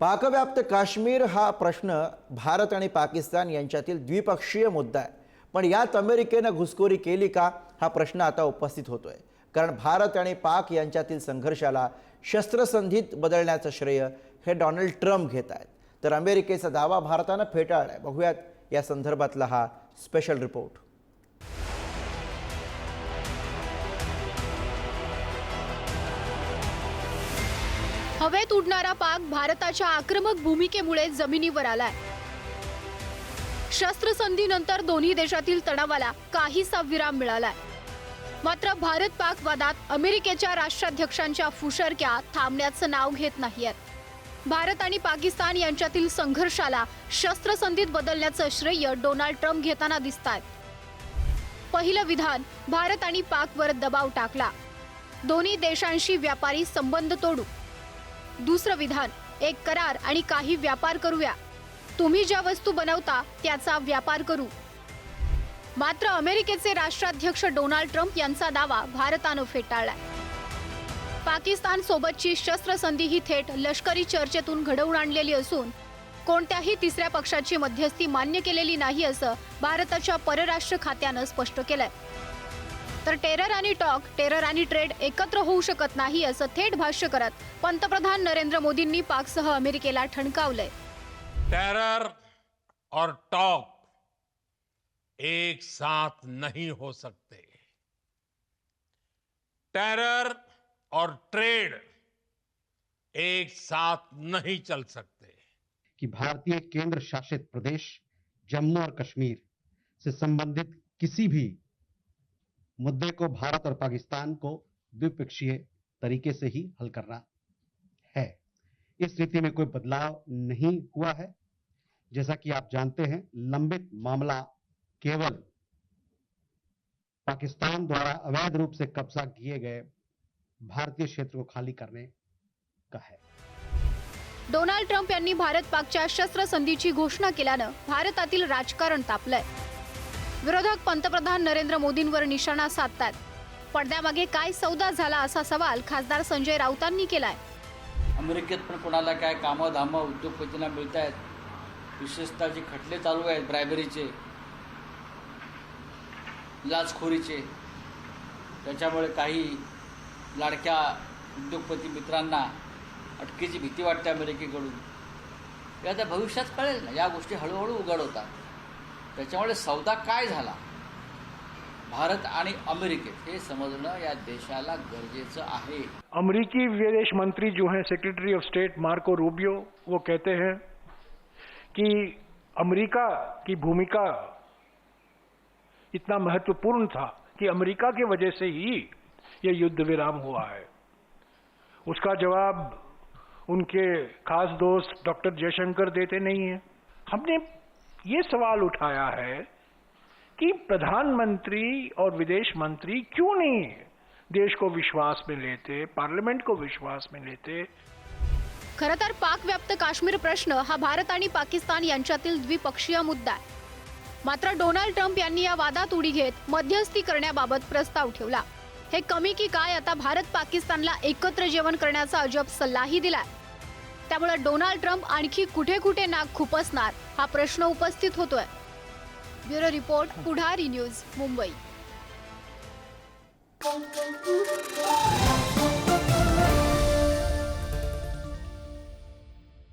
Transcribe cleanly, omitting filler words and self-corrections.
पाकव्याप्त काश्मीर हा प्रश्न भारत आणि पाकिस्तान यांच्यातील द्विपक्षीय मुद्दा आहे। पण यात अमेरिकेने घुसखोरी केली का हा प्रश्न आता उपस्थित होतोय। कारण भारत आणि पाक यांच्यातील संघर्षाला शस्त्रसंधीत बदलण्याचं श्रेय हे डोनाल्ड ट्रम्प घेत आहेत, तर अमेरिकेचा दावा भारताने फेटाळलाय। बघूयात या संदर्भातला हा स्पेशल रिपोर्ट। हवेत उडणारा पाक भारताच्या आक्रमक भूमिकेमुळे जमिनीवर आलाय। शस्त्रसंधीनंतर दोन्ही देशातील तणावाला काहीसा विराम मिळालाय। मात्र भारत पाक वादात अमेरिकेच्या राष्ट्राध्यक्षांच्या फुशरक्या थांबण्याचं नाव घेत नाहीयेत। भारत आणि पाकिस्तान यांच्यातील संघर्षाला शस्त्रसंधीत बदलण्याचं श्रेय डोनाल्ड ट्रम्प घेताना दिसतात। पहिलं विधान, भारत आणि पाकवर दबाव टाकला, दोन्ही देशांशी व्यापारी संबंध तोडू। दुसरं विधान, एक करार आणि काही व्यापार करूया, तुम्ही ज्या वस्तू बनवता त्याचा व्यापार करू। मात्र अमेरिकेचे राष्ट्राध्यक्ष डोनाल्ड ट्रम्प यांचा दावा भारतानं फेटाळलाय। पाकिस्तान सोबतची शस्त्रसंधी ही थेट लष्करी चर्चेतून घडवून आणलेली असून कोणत्याही तिसऱ्या पक्षाची मध्यस्थी मान्य केलेली नाही असं भारताच्या परराष्ट्र खात्यानं स्पष्ट केलंय। तर टेरर आणि टॉक, टेरर आणि ट्रेड एकत्र होऊ शकत नाही असं थेट भाष्य करत पंतप्रधान नरेंद्र मोदींनी पाकसह अमेरिकेला ठणकावलंय। टेरर और टॉक एक साथ नहीं हो सकते। टेरर और ट्रेड एक साथ नहीं चल सकते। कि भारतीय केंद्र शासित प्रदेश जम्मू और कश्मीर से संबंधित किसी भी मुद्दे को भारत और पाकिस्तान को द्विपक्षीय तरीके से ही हल करना है। इस नीति में कोई बदलाव नहीं हुआ है। जैसा कि आप जानते हैं, लंबित मामला केवल पाकिस्तान द्वारा अवैध रूप से कब्जा किए गए भारतीय क्षेत्र को खाली करने का है। डोनाल्ड ट्रम्प यांनी भारत पाकच्या शस्त्रसंधीची घोषणा केल्यानं भारतातील राजकारण तापलंय। विरोधक पंतप्रधान नरेंद्र मोदींवर निशाणा साधतात। पडद्यामागे काय सौदा झाला असा सवाल खासदार संजय राऊतांनी केलाय। अमेरिकेत पण कोणाला काय कामं उद्योगपतींना मिळत आहेत, विशेषतः जे खटले चालू आहेत ब्रायबरीचे, लाचखोरीचे, त्याच्यामुळे काही लाडक्या उद्योगपती मित्रांना अटकेची भीती वाटते अमेरिकेकडून। हे आता भविष्यात कळेल ना, या गोष्टी हळूहळू उघड होतात। त्याच्यामुळे सौदा काय झाला भारत आणि अमेरिकेत हे समजणं या देशाला गरजेचं आहे। अमेरिकी विदेश मंत्री जो हैं secretary of state Marco Rubio, वो कहते हैं कि अमेरिका की भूमिका इतना महत्वपूर्ण था कि अमेरिका की वजह से ही ये युद्ध विराम हुआ है। उसका जवाब उनके खास दोस्त डॉक्टर जयशंकर देते नहीं है। हमने ये सवाल उठाया है कि प्रधानमंत्री और विदेश मंत्री क्यों नहीं देश को विश्वास में लेते, पार्लियामेंट को विश्वास में लेते। खरं तर पाक व्याप्त काश्मीर प्रश्न हा भारत आणि पाकिस्तान यांच्यातील द्विपक्षीय मुद्दा आहे। मात्र डोनाल्ड ट्रम्प यांनी या वादात उडी घेत मध्यस्थी करण्याबाबत प्रस्ताव ठेवला। हे कमी की काय आता भारत पाकिस्तानला एकत्र जेवण करण्याचा अजब सल्लाही दिलाय। त्यामुळे डोनाल्ड ट्रम्प आणखी कुठे कुठे नाक खुपसणार हा प्रश्न उपस्थित होतोय। ब्युरो रिपोर्ट, पुढारी न्यूज, मुंबई।